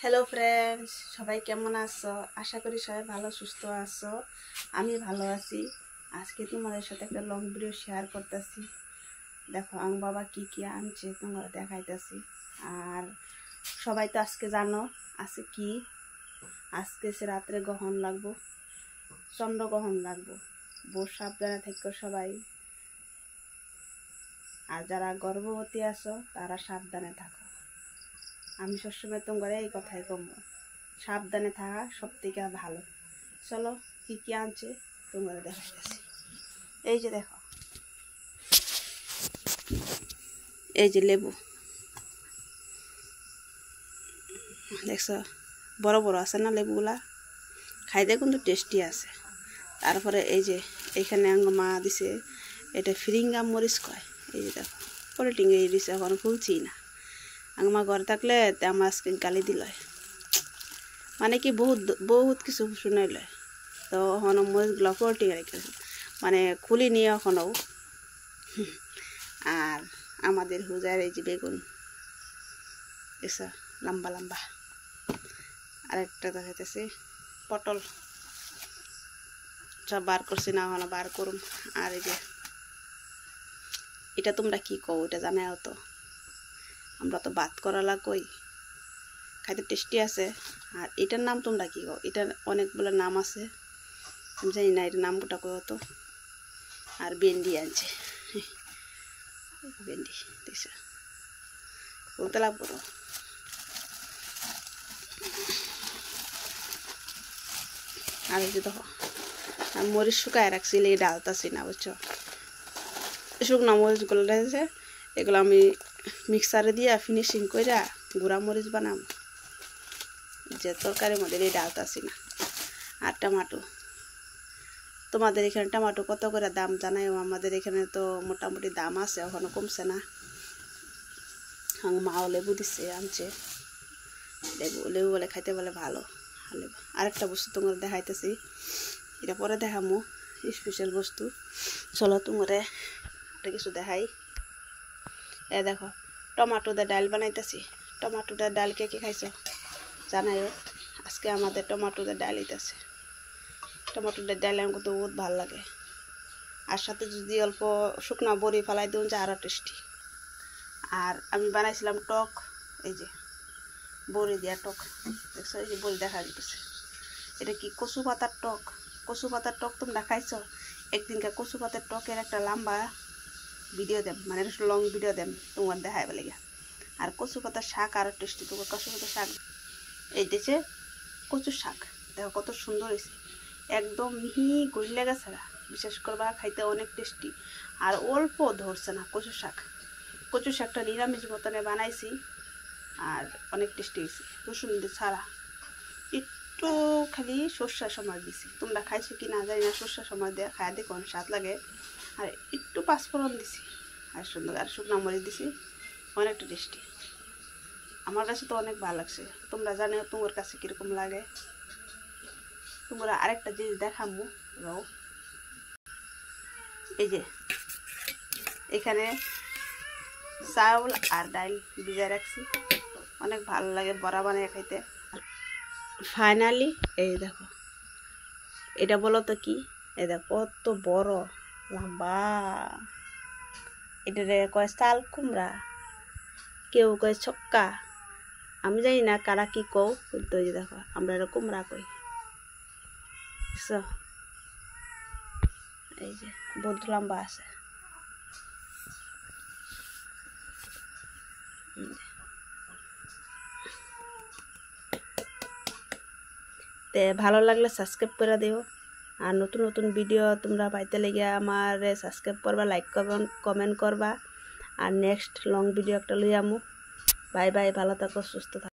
Hello friends, সবাই কেমন আছো? আশা করি সবাই ভালো সুস্থ আছো। আমি ভালো আছি। আজকে তোমাদের সাথে একটা লং ভিডিও শেয়ার করতেছি। দেখো আমার বাবা কি কি আনছে তোমরা দেখাইতেছি। আর সবাই তো আজকে জানো আজকে কি, আজকে সে রাত্রে গ্রহণ লাগবো, চন্দ্রগ্রহণ লাগবো। বহু সাবধানে থেকো সবাই। আর যারা গর্ভবতী আছো তারা সাবধানে থাকো। আমি সবসময় তোমার এই কথাই কমবো, সাবধানে থাকা সব থেকে ভালো। চলো কি কি আনছে তোমরা দেখাইতেছি। এই যে দেখো, এই যে লেবু দেখছো, বড় বড় আছে না লেবুগুলা, খাইতে কিন্তু টেস্টি আছে। তারপরে এই যে এইখানে মা দিছে, এটা ফিরিঙ্গা মরিচ কয়। এই যে দেখো পলিটিং এই দিছে, এখন খুলছি না। মা ঘরে থাকলে আমার আজকে গালি দিল, মানে কি বহুত বহুত কিছু শুনাইল। তো এখন মরিচগুলো পলিটিং রেখেছে, মানে খুলি নিয়ে এখনও। আর আমাদের হুজার এই যে বেগুন এসা লম্বা লম্বা, আরেকটা দেখাইতেছে পটল, সব বার করছি না, এখন বার করুম। আর এই যে এটা তোমরা কি কও এটা জানাও তো, আমরা তো ভাত করালা কই, খাইতে টেস্টি আছে। আর এটার নাম তোমরা কি কও? এটার অনেকগুলো নাম আছে, আমি জানি না এটার নামটা কই তো। আর ভেন্ডি আনছে, ভেন্ডি দেখছো বলতে লাগবো তো। আর এই যে দেখো আমি মরিচ শুকায় রাখছি, এই ডালতাছি না বুঝছো। শুকনো মরিচগুলো রয়েছে, এগুলো আমি মিক্সারে দিয়ে ফিনিশিং করে গুঁড়া মরিচ বানাম, যে তরকারির মধ্যে এই ডালতাছি না। আর টমাটো, তোমাদের এখানে টমাটো কত করে দাম জানাইও? আমাদের এখানে তো মোটামুটি দাম আছে, এখনো কমছে না। মাও লেবু দিচ্ছে আনছে, লেবু লেবু বলে খাইতে বলে ভালো লেবু। আরেকটা বস্তু তোমার দেখাইতেছি, এটা পরে দেখামো, স্পেশাল বস্তু। চলো তোমারে একটা কিছু দেখাই। এ দেখো টমাটো দিয়ে ডাল বানাইতেছি। টমাটো দিয়ে ডাল কে কে খাইছো জানাইও। আজকে আমাদের টমাটো দিয়ে ডাল হইতেছে। টমাটো দিয়ে ডাল আমাকে তো বহুত ভালো লাগে। আর সাথে যদি অল্প শুকনা বড়ি ফেলাই দিন যে আরও টেস্টি। আর আমি বানাইছিলাম টক, এই যে বড়ি দিয়া টক দেখছো, এই যে বড়ি দেখা যেতেছে। এটা কি কচু পাতার টক? কচু পাতার টক তোমরা খাইছো? একদিনকার কচু পাতার টকের একটা লম্বা ভিডিও দেম, মানে লং ভিডিও দেম তোমার দেখাই বলে গিয়া। আর কচু পাতার শাক আরও টেস্টি। তোমার কচু পাতার শাক এই দিয়েছে, কচুর শাক দেখো কত সুন্দর হয়েছে, একদম মিহি গইলে গেছে, বিশেষ করবা খাইতে অনেক টেস্টি। আর অল্প ধরছে না কচুর শাক। কচুর শাকটা নিরামিষ মতনে বানাইছি, আর অনেক টেস্টি হয়েছে, রসুন দিয়ে ছাড়া। একটু খালি সর্ষার সময় দিছি, তোমরা খাইছো কি না জানি না, সর্ষার সময় দিয়ে খাই দেখো অনেক স্বাদ লাগে। আর একটু পাঁচফোড়ন দিছি, আর সুন্দর, আর শুকনো মরিচ দিছি, অনেকটা টেস্টি। আমার কাছে তো অনেক ভালো লাগছে, তোমরা জানো তোমার কাছে কীরকম লাগে। তোমরা আরেকটা জিনিস দেখামু রও, এই যে এখানে চাউল আর ডাল ভিজায় রাখছি, অনেক ভালো লাগে বড়া বানিয়ে খাইতে। ফাইনালি এই দেখো, এটা বলো তো কি, এই দেখো কত বড় লম্বা, এটা কয় চাল কুমড়া, কেউ কয় ছক্কা, আমি জানি না কারা কি কও, কিন্তু এই যে দেখো আমরা এটা কুমড়া কই। এই যে বহুত লম্বা আছে। তে ভালো লাগলে সাবস্ক্রাইব করে দিও। আর নতুন নতুন ভিডিও তোমরা পাইতে লেগে আমার সাবস্ক্রাইব করবা, লাইক করবা, কমেন্ট করবা। আর নেক্সট লং ভিডিও একটা লই আমু। বাই বাই, ভালো থাকো, সুস্থ থাকো।